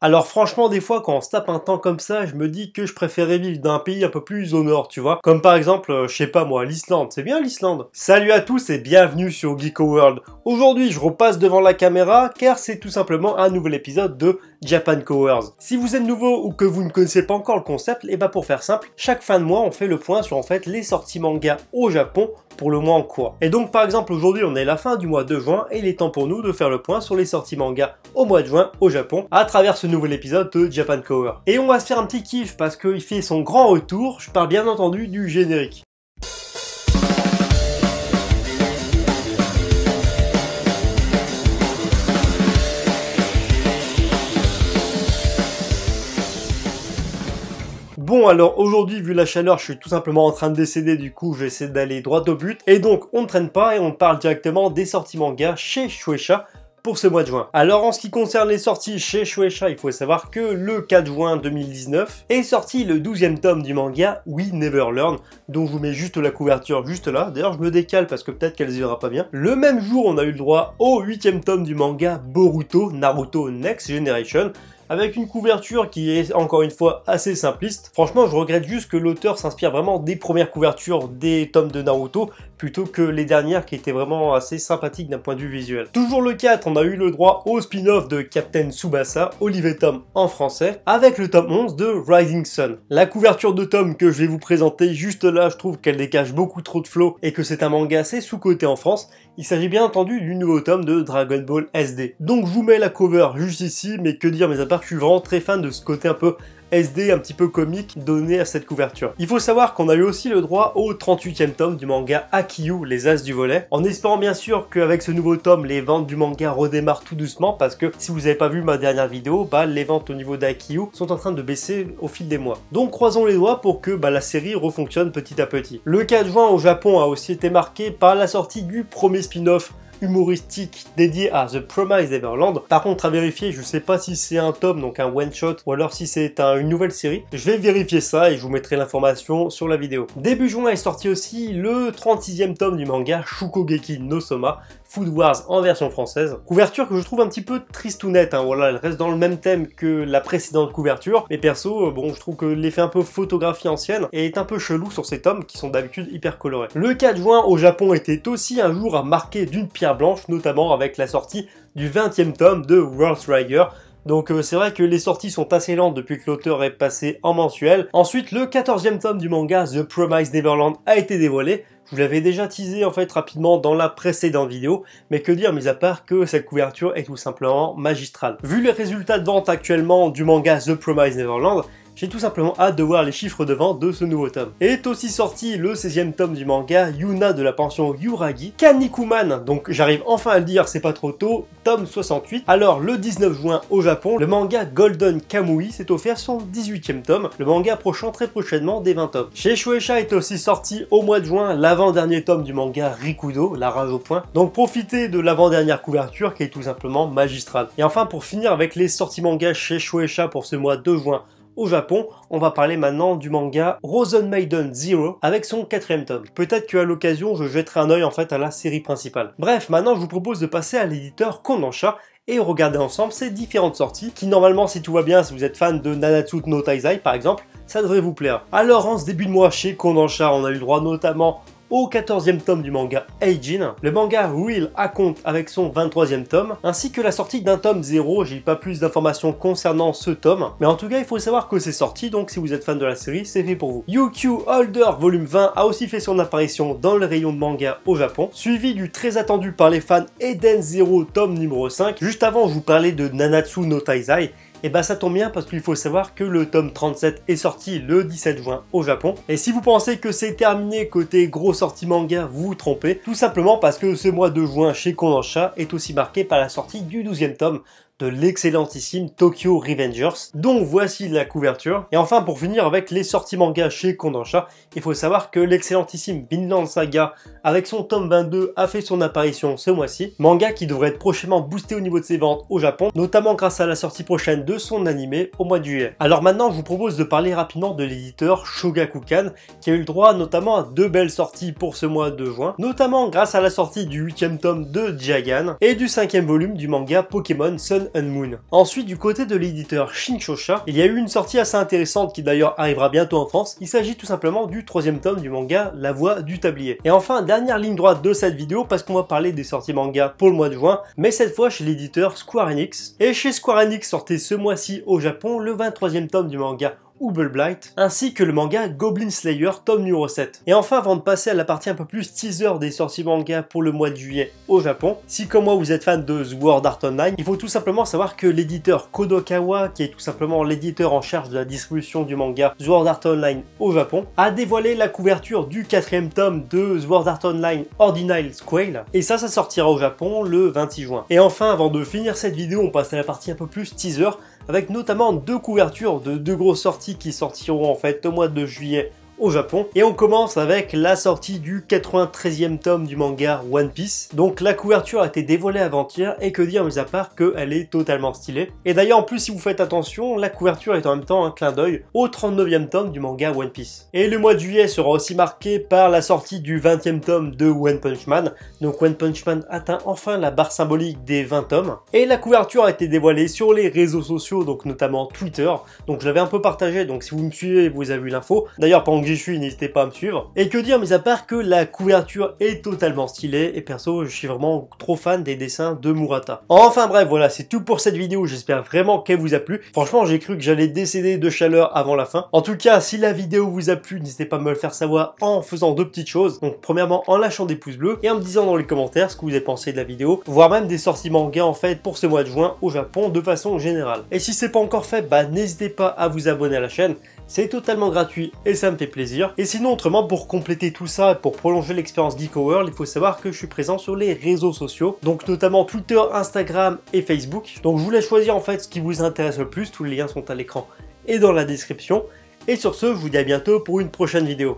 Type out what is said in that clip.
Alors franchement, des fois, quand on se tape un temps comme ça, je me dis que je préférais vivre dans un pays un peu plus au nord, tu vois. Comme par exemple, je sais pas moi, l'Islande. C'est bien l'Islande. Salut à tous et bienvenue sur Geeko World. Aujourd'hui, je repasse devant la caméra car c'est tout simplement un nouvel épisode de Japan Coverz. Si vous êtes nouveau ou que vous ne connaissez pas encore le concept, et bah pour faire simple, chaque fin de mois, on fait le point sur en fait les sorties manga au Japon pour le mois en cours. Et donc par exemple aujourd'hui on est la fin du mois de juin et il est temps pour nous de faire le point sur les sorties manga au mois de juin au Japon à travers ce nouvel épisode de Japan Cover. Et on va se faire un petit kiff parce qu'il fait son grand retour, je parle bien entendu du générique. Bon alors aujourd'hui vu la chaleur je suis tout simplement en train de décéder, du coup je vais essayer d'aller droit au but. Et donc on ne traîne pas et on parle directement des sorties manga chez Shueisha pour ce mois de juin. Alors en ce qui concerne les sorties chez Shueisha, il faut savoir que le 4 juin 2019 est sorti le 12e tome du manga We Never Learn, dont je vous mets juste la couverture juste là. D'ailleurs je me décale parce que peut-être qu'elle se verra pas bien. Le même jour on a eu le droit au 8e tome du manga Boruto Naruto Next Generation, avec une couverture qui est encore une fois assez simpliste. Franchement, je regrette juste que l'auteur s'inspire vraiment des premières couvertures des tomes de Naruto, plutôt que les dernières qui étaient vraiment assez sympathiques d'un point de vue visuel. Toujours le 4, on a eu le droit au spin-off de Captain Tsubasa, Olive Tom en français, avec le tome 11 de Rising Sun. La couverture de tome que je vais vous présenter juste là, je trouve qu'elle dégage beaucoup trop de flow et que c'est un manga assez sous-coté en France. Il s'agit bien entendu du nouveau tome de Dragon Ball SD. Donc je vous mets la cover juste ici, mais que dire, mais à part que je suis vraiment très fan de ce côté un peu SD, un petit peu comique donné à cette couverture. Il faut savoir qu'on a eu aussi le droit au 38e tome du manga Haikyuu, les As du volet, en espérant bien sûr qu'avec ce nouveau tome, les ventes du manga redémarrent tout doucement, parce que si vous n'avez pas vu ma dernière vidéo, les ventes au niveau d'Haikyuu sont en train de baisser au fil des mois. Donc croisons les doigts pour que la série refonctionne petit à petit. Le 4 juin au Japon a aussi été marqué par la sortie du premier spin-off humoristique dédié à The Promised Neverland. Par contre à vérifier, je sais pas si c'est un tome, donc un one shot, ou alors si c'est une nouvelle série. Je vais vérifier ça et je vous mettrai l'information sur la vidéo. Début juin est sorti aussi le 36e tome du manga Shukogeki no Soma, Food Wars en version française. Couverture que je trouve un petit peu tristounette, voilà, elle reste dans le même thème que la précédente couverture, mais perso, bon, je trouve que l'effet un peu photographie ancienne est un peu chelou sur ces tomes qui sont d'habitude hyper colorés. Le 4 juin au Japon était aussi un jour à marquer d'une pierre blanche, notamment avec la sortie du 20e tome de World Trigger. Donc c'est vrai que les sorties sont assez lentes depuis que l'auteur est passé en mensuel. Ensuite, le 14e tome du manga The Promised Neverland a été dévoilé. Je vous l'avais déjà teasé en fait rapidement dans la précédente vidéo, mais que dire mis à part que cette couverture est tout simplement magistrale. Vu les résultats de vente actuellement du manga The Promised Neverland, j'ai tout simplement hâte de voir les chiffres de vente de ce nouveau tome. Est aussi sorti le 16e tome du manga Yuna de la pension Yuragi, Kanikuman, donc j'arrive enfin à le dire, c'est pas trop tôt, tome 68. Alors le 19 juin au Japon, le manga Golden Kamui s'est offert son 18e tome, le manga approchant très prochainement des 20 tomes. Chez Shueisha est aussi sorti au mois de juin l'avant-dernier tome du manga Rikudo, la rage au point, donc profitez de l'avant-dernière couverture qui est tout simplement magistrale. Et enfin pour finir avec les sorties manga chez Shueisha pour ce mois de juin, au Japon, on va parler maintenant du manga Rosen Maiden Zero avec son 4e tome. Peut-être qu'à l'occasion, je jetterai un œil en fait à la série principale. Bref, maintenant je vous propose de passer à l'éditeur Kodansha et regarder ensemble ces différentes sorties qui normalement, si tout va bien, si vous êtes fan de Nanatsu no Taizai par exemple, ça devrait vous plaire. Alors en ce début de mois chez Kodansha, on a eu le droit notamment au 14e tome du manga Eijin, le manga Real Account avec son 23e tome, ainsi que la sortie d'un tome 0, j'ai pas plus d'informations concernant ce tome, mais en tout cas il faut savoir que c'est sorti, donc si vous êtes fan de la série, c'est fait pour vous. Yu-Q Holder volume 20 a aussi fait son apparition dans le rayon de manga au Japon, suivi du très attendu par les fans Eden Zero tome numéro 5. Juste avant je vous parlais de Nanatsu no Taizai, et ça tombe bien parce qu'il faut savoir que le tome 37 est sorti le 17 juin au Japon. Et si vous pensez que c'est terminé côté gros sortie manga, vous vous trompez. Tout simplement parce que ce mois de juin chez Kodansha est aussi marqué par la sortie du 12e tome de l'excellentissime Tokyo Revengers, dont voici la couverture. Et enfin, pour finir avec les sorties manga chez Kodansha, il faut savoir que l'excellentissime Vinland Saga, avec son tome 22, a fait son apparition ce mois-ci. Manga qui devrait être prochainement boosté au niveau de ses ventes au Japon, notamment grâce à la sortie prochaine de son animé au mois de juillet. Alors maintenant, je vous propose de parler rapidement de l'éditeur Shogakukan, qui a eu le droit notamment à 2 belles sorties pour ce mois de juin, notamment grâce à la sortie du 8e tome de Jagan et du 5e volume du manga Pokémon Sun Sun and Moon. Ensuite, du côté de l'éditeur Shinchosha, il y a eu une sortie assez intéressante qui d'ailleurs arrivera bientôt en France. Il s'agit tout simplement du 3e tome du manga La Voix du Tablier. Et enfin, dernière ligne droite de cette vidéo, parce qu'on va parler des sorties manga pour le mois de juin, mais cette fois chez l'éditeur Square Enix. Et chez Square Enix sortait ce mois-ci au Japon le 23e tome du manga Double Blight, ainsi que le manga Goblin Slayer tome numéro 7. Et enfin, avant de passer à la partie un peu plus teaser des sorties manga pour le mois de juillet au Japon, si comme moi vous êtes fan de Sword Art Online, il faut tout simplement savoir que l'éditeur Kodokawa, qui est tout simplement l'éditeur en charge de la distribution du manga Sword Art Online au Japon, a dévoilé la couverture du 4e tome de Sword Art Online Ordinal Scale, et ça sortira au Japon le 26 juin. Et enfin, avant de finir cette vidéo, on passe à la partie un peu plus teaser, avec notamment 2 couvertures de 2 grosses sorties qui sortiront en fait au mois de juillet au Japon. Et on commence avec la sortie du 93e tome du manga One Piece. Donc la couverture a été dévoilée avant-hier, et que dire mis à part qu'elle est totalement stylée. Et d'ailleurs en plus, si vous faites attention, la couverture est en même temps un clin d'œil au 39e tome du manga One Piece. Et le mois de juillet sera aussi marqué par la sortie du 20e tome de One Punch Man. Donc One Punch Man atteint enfin la barre symbolique des 20 tomes. Et la couverture a été dévoilée sur les réseaux sociaux, donc notamment Twitter. Donc je l'avais un peu partagé, donc si vous me suivez, vous avez vu l'info. D'ailleurs pendant que j'y suis, n'hésitez pas à me suivre. Et que dire mis à part que la couverture est totalement stylée, et perso je suis vraiment trop fan des dessins de Murata. Enfin bref, voilà, c'est tout pour cette vidéo, j'espère vraiment qu'elle vous a plu. Franchement, j'ai cru que j'allais décéder de chaleur avant la fin. En tout cas, si la vidéo vous a plu, n'hésitez pas à me le faire savoir en faisant 2 petites choses. Donc premièrement en lâchant des pouces bleus, et en me disant dans les commentaires ce que vous avez pensé de la vidéo, voire même des sorties manga en fait pour ce mois de juin au Japon de façon générale. Et si c'est pas encore fait, bah n'hésitez pas à vous abonner à la chaîne. C'est totalement gratuit et ça me fait plaisir. Et sinon, autrement, pour compléter tout ça, pour prolonger l'expérience Geeko World, il faut savoir que je suis présent sur les réseaux sociaux, donc notamment Twitter, Instagram et Facebook. Donc je vous laisse choisir en fait ce qui vous intéresse le plus, tous les liens sont à l'écran et dans la description. Et sur ce, je vous dis à bientôt pour une prochaine vidéo.